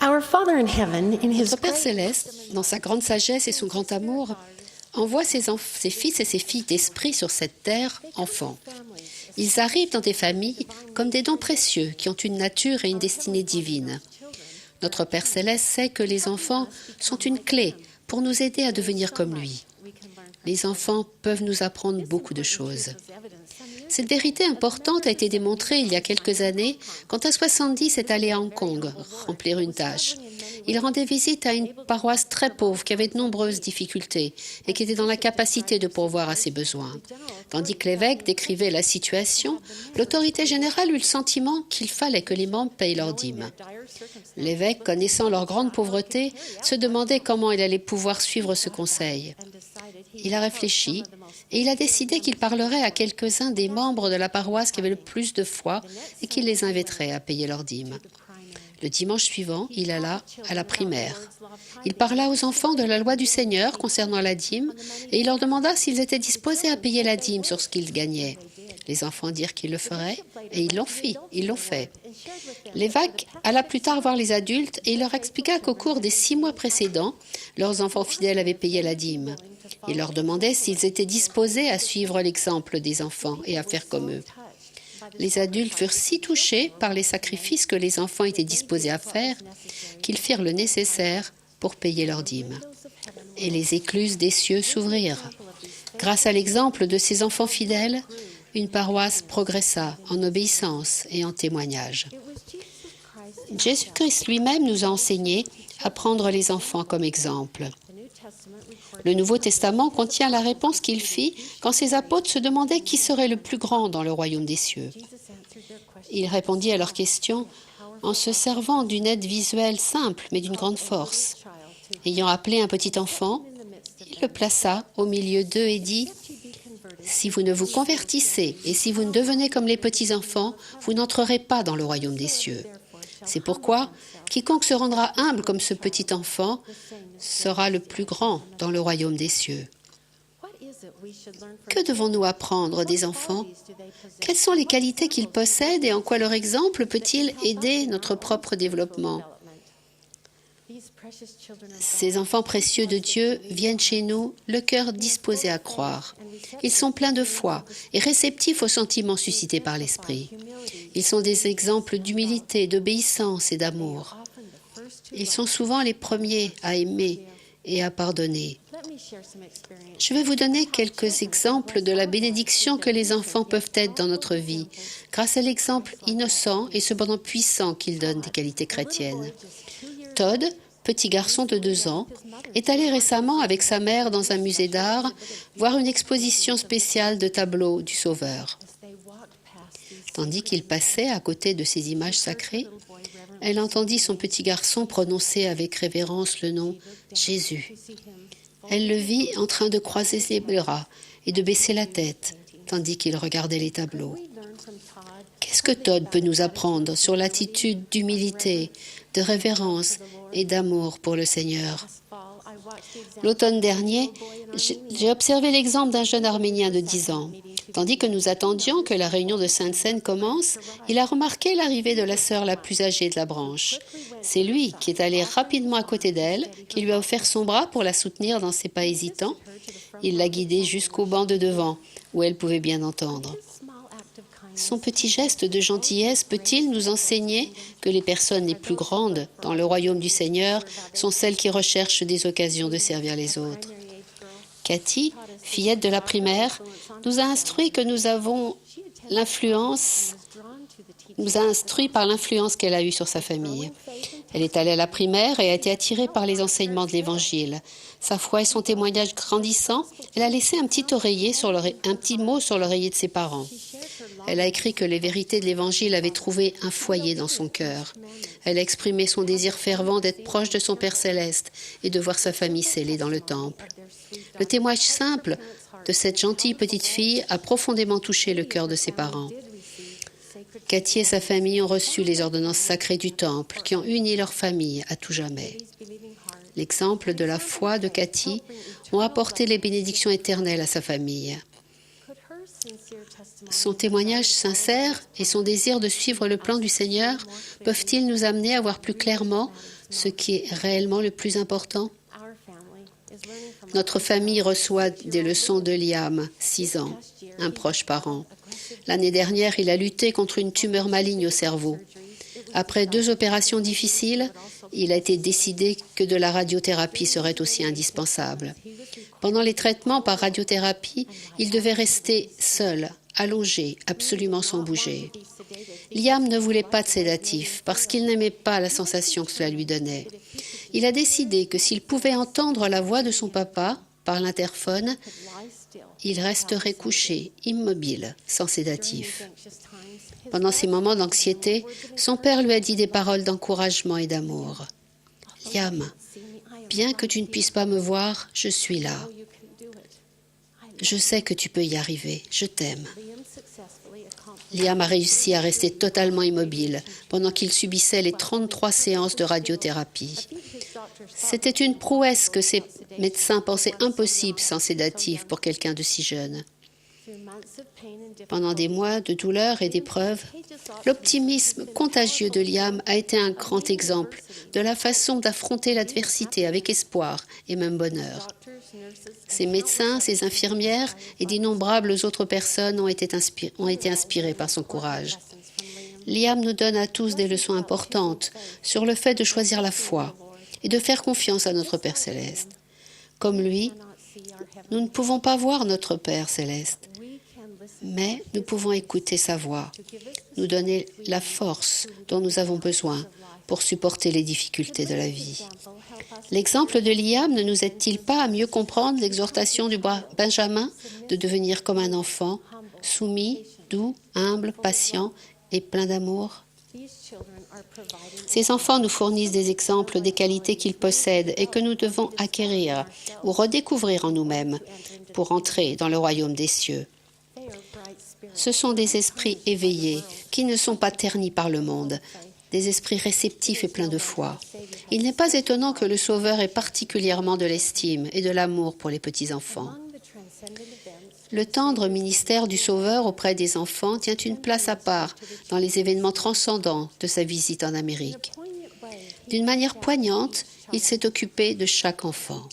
Our Father in heaven, in His Notre Père céleste, dans sa grande sagesse et son grand amour, envoie ses fils et ses filles d'esprit sur cette terre, enfants. Ils arrivent dans des familles comme des dons précieux qui ont une nature et une destinée divine. Notre Père céleste sait que les enfants sont une clé pour nous aider à devenir comme lui. Les enfants peuvent nous apprendre beaucoup de choses. Cette vérité importante a été démontrée il y a quelques années quand un 70 est allé à Hong Kong remplir une tâche. Il rendait visite à une paroisse très pauvre qui avait de nombreuses difficultés et qui était dans la capacité de pourvoir à ses besoins. Tandis que l'évêque décrivait la situation, l'autorité générale eut le sentiment qu'il fallait que les membres payent leurs dîmes. L'évêque, connaissant leur grande pauvreté, se demandait comment il allait pouvoir suivre ce conseil. Il a réfléchi et il a décidé qu'il parlerait à quelques-uns des membres de la paroisse qui avaient le plus de foi et qu'il les inviterait à payer leurs dîmes. Le dimanche suivant, il alla à la primaire. Il parla aux enfants de la loi du Seigneur concernant la dîme et il leur demanda s'ils étaient disposés à payer la dîme sur ce qu'ils gagnaient. Les enfants dirent qu'ils le feraient et ils l'ont fait. L'évêque alla plus tard voir les adultes et il leur expliqua qu'au cours des 6 mois précédents, leurs enfants fidèles avaient payé la dîme. Il leur demandait s'ils étaient disposés à suivre l'exemple des enfants et à faire comme eux. Les adultes furent si touchés par les sacrifices que les enfants étaient disposés à faire qu'ils firent le nécessaire pour payer leurs dîmes. Et les écluses des cieux s'ouvrirent. Grâce à l'exemple de ces enfants fidèles, une paroisse progressa en obéissance et en témoignage. Jésus-Christ lui-même nous a enseigné à prendre les enfants comme exemple. Le Nouveau Testament contient la réponse qu'il fit quand ses apôtres se demandaient qui serait le plus grand dans le royaume des cieux. Il répondit à leurs questions en se servant d'une aide visuelle simple mais d'une grande force. Ayant appelé un petit enfant, il le plaça au milieu d'eux et dit « Si vous ne vous convertissez et si vous ne devenez comme les petits enfants, vous n'entrerez pas dans le royaume des cieux. C'est pourquoi quiconque se rendra humble comme ce petit enfant sera le plus grand dans le royaume des cieux. » Que devons-nous apprendre des enfants? Quelles sont les qualités qu'ils possèdent et en quoi leur exemple peut-il aider notre propre développement? Ces enfants précieux de Dieu viennent chez nous le cœur disposé à croire. Ils sont pleins de foi et réceptifs aux sentiments suscités par l'Esprit. Ils sont des exemples d'humilité, d'obéissance et d'amour. Ils sont souvent les premiers à aimer et à pardonner. Je vais vous donner quelques exemples de la bénédiction que les enfants peuvent être dans notre vie, grâce à l'exemple innocent et cependant puissant qu'ils donnent des qualités chrétiennes. Todd, petit garçon de 2 ans, est allé récemment avec sa mère dans un musée d'art voir une exposition spéciale de tableaux du Sauveur. Tandis qu'il passait à côté de ces images sacrées, elle entendit son petit garçon prononcer avec révérence le nom Jésus. Elle le vit en train de croiser ses bras et de baisser la tête, tandis qu'il regardait les tableaux. Qu'est-ce que Todd peut nous apprendre sur l'attitude d'humilité, de révérence et d'amour pour le Seigneur? L'automne dernier, j'ai observé l'exemple d'un jeune Arménien de 10 ans. Tandis que nous attendions que la réunion de Sainte-Seine commence, il a remarqué l'arrivée de la sœur la plus âgée de la branche. C'est lui qui est allé rapidement à côté d'elle, qui lui a offert son bras pour la soutenir dans ses pas hésitants. Il l'a guidée jusqu'au banc de devant, où elle pouvait bien entendre. Son petit geste de gentillesse peut-il nous enseigner que les personnes les plus grandes dans le royaume du Seigneur sont celles qui recherchent des occasions de servir les autres? Cathy, fillette de la primaire, nous a instruit que nous avons instruit par l'influence qu'elle a eue sur sa famille. Elle est allée à la primaire et a été attirée par les enseignements de l'Évangile. Sa foi et son témoignage grandissant, elle a laissé un petit mot sur l'oreiller de ses parents. Elle a écrit que les vérités de l'Évangile avaient trouvé un foyer dans son cœur. Elle a exprimé son désir fervent d'être proche de son Père céleste et de voir sa famille scellée dans le temple. Le témoignage simple de cette gentille petite fille a profondément touché le cœur de ses parents. Cathy et sa famille ont reçu les ordonnances sacrées du temple qui ont uni leur famille à tout jamais. L'exemple de la foi de Cathy ont apporté les bénédictions éternelles à sa famille. Son témoignage sincère et son désir de suivre le plan du Seigneur peuvent-ils nous amener à voir plus clairement ce qui est réellement le plus important? Notre famille reçoit des leçons de Liam, 6 ans, un proche parent. L'année dernière, il a lutté contre une tumeur maligne au cerveau. Après 2 opérations difficiles, il a été décidé que de la radiothérapie serait aussi indispensable. Pendant les traitements par radiothérapie, il devait rester seul, allongé, absolument sans bouger. Liam ne voulait pas de sédatif parce qu'il n'aimait pas la sensation que cela lui donnait. Il a décidé que s'il pouvait entendre la voix de son papa par l'interphone, il resterait couché, immobile, sans sédatif. Pendant ces moments d'anxiété, son père lui a dit des paroles d'encouragement et d'amour. « Liam, bien que tu ne puisses pas me voir, je suis là. Je sais que tu peux y arriver. Je t'aime. » Liam a réussi à rester totalement immobile pendant qu'il subissait les 33 séances de radiothérapie. C'était une prouesse que ses médecins pensaient impossible sans sédatif pour quelqu'un de si jeune. Pendant des mois de douleur et d'épreuves, l'optimisme contagieux de Liam a été un grand exemple de la façon d'affronter l'adversité avec espoir et même bonheur. Ses médecins, ses infirmières et d'innombrables autres personnes ont été inspirés par son courage. Liam nous donne à tous des leçons importantes sur le fait de choisir la foi et de faire confiance à notre Père Céleste. Comme lui, nous ne pouvons pas voir notre Père Céleste, mais nous pouvons écouter sa voix, nous donner la force dont nous avons besoin pour supporter les difficultés de la vie. L'exemple de Liam ne nous aide-t-il pas à mieux comprendre l'exhortation du Benjamin de devenir comme un enfant, soumis, doux, humble, patient et plein d'amour? Ces enfants nous fournissent des exemples des qualités qu'ils possèdent et que nous devons acquérir ou redécouvrir en nous-mêmes pour entrer dans le royaume des cieux. Ce sont des esprits éveillés qui ne sont pas ternis par le monde, des esprits réceptifs et pleins de foi. Il n'est pas étonnant que le Sauveur ait particulièrement de l'estime et de l'amour pour les petits-enfants. Le tendre ministère du Sauveur auprès des enfants tient une place à part dans les événements transcendants de sa visite en Amérique. D'une manière poignante, il s'est occupé de chaque enfant.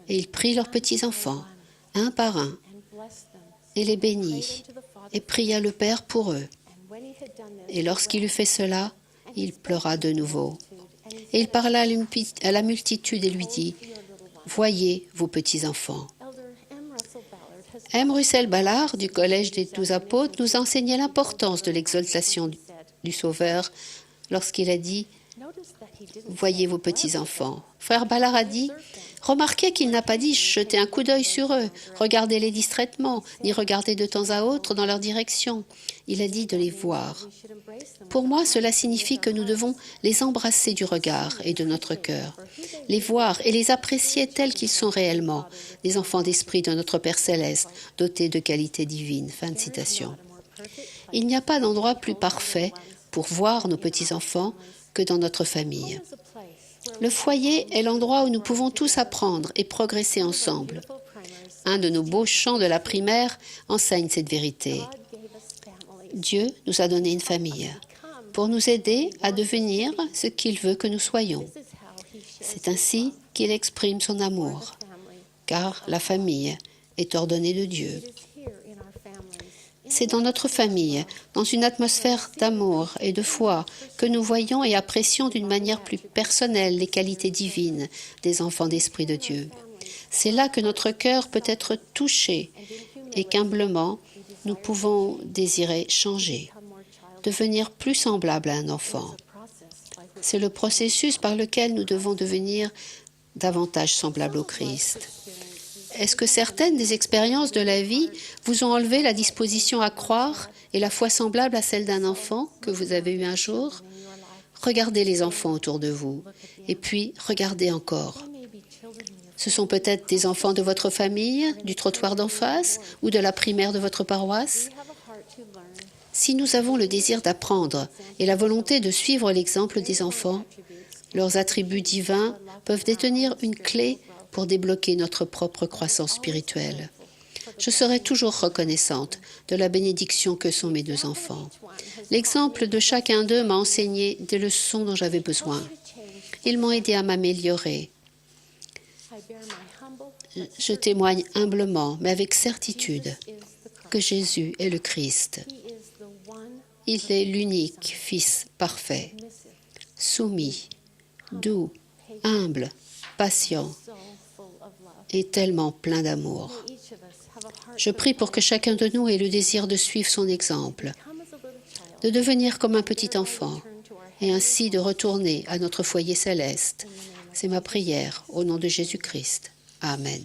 Et il prit leurs petits-enfants, un par un, et les bénit, et pria le Père pour eux. Et lorsqu'il eut fait cela, il pleura de nouveau. Et il parla à la multitude et lui dit, « Voyez vos petits-enfants. » M. Russell Ballard, du Collège des 12 apôtres, nous a enseigné l'importance de l'exaltation du Sauveur lorsqu'il a dit « Voyez vos petits-enfants ». Frère Ballard a dit « Remarquez qu'il n'a pas dit « Jetez un coup d'œil sur eux, regardez-les distraitement, ni regardez de temps à autre dans leur direction ». Il a dit de les voir. Pour moi, cela signifie que nous devons les embrasser du regard et de notre cœur, les voir et les apprécier tels qu'ils sont réellement, des enfants d'esprit de notre Père Céleste, dotés de qualités divines. Fin de citation. Il n'y a pas d'endroit plus parfait pour voir nos petits-enfants que dans notre famille. Le foyer est l'endroit où nous pouvons tous apprendre et progresser ensemble. Un de nos beaux chants de la primaire enseigne cette vérité. Dieu nous a donné une famille pour nous aider à devenir ce qu'il veut que nous soyons. C'est ainsi qu'il exprime son amour, car la famille est ordonnée de Dieu. C'est dans notre famille, dans une atmosphère d'amour et de foi, que nous voyons et apprécions d'une manière plus personnelle les qualités divines des enfants d'Esprit de Dieu. C'est là que notre cœur peut être touché et qu'humblement, nous pouvons désirer changer, devenir plus semblable à un enfant. C'est le processus par lequel nous devons devenir davantage semblables au Christ. Est-ce que certaines des expériences de la vie vous ont enlevé la disposition à croire et la foi semblable à celle d'un enfant que vous avez eu un jour? Regardez les enfants autour de vous, et puis regardez encore. Ce sont peut-être des enfants de votre famille, du trottoir d'en face ou de la primaire de votre paroisse. Si nous avons le désir d'apprendre et la volonté de suivre l'exemple des enfants, leurs attributs divins peuvent détenir une clé pour débloquer notre propre croissance spirituelle. Je serai toujours reconnaissante de la bénédiction que sont mes deux enfants. L'exemple de chacun d'eux m'a enseigné des leçons dont j'avais besoin. Ils m'ont aidé à m'améliorer. Je témoigne humblement, mais avec certitude, que Jésus est le Christ. Il est l'unique Fils parfait, soumis, doux, humble, patient et tellement plein d'amour. Je prie pour que chacun de nous ait le désir de suivre son exemple, de devenir comme un petit enfant et ainsi de retourner à notre foyer céleste. C'est ma prière au nom de Jésus-Christ. Amen.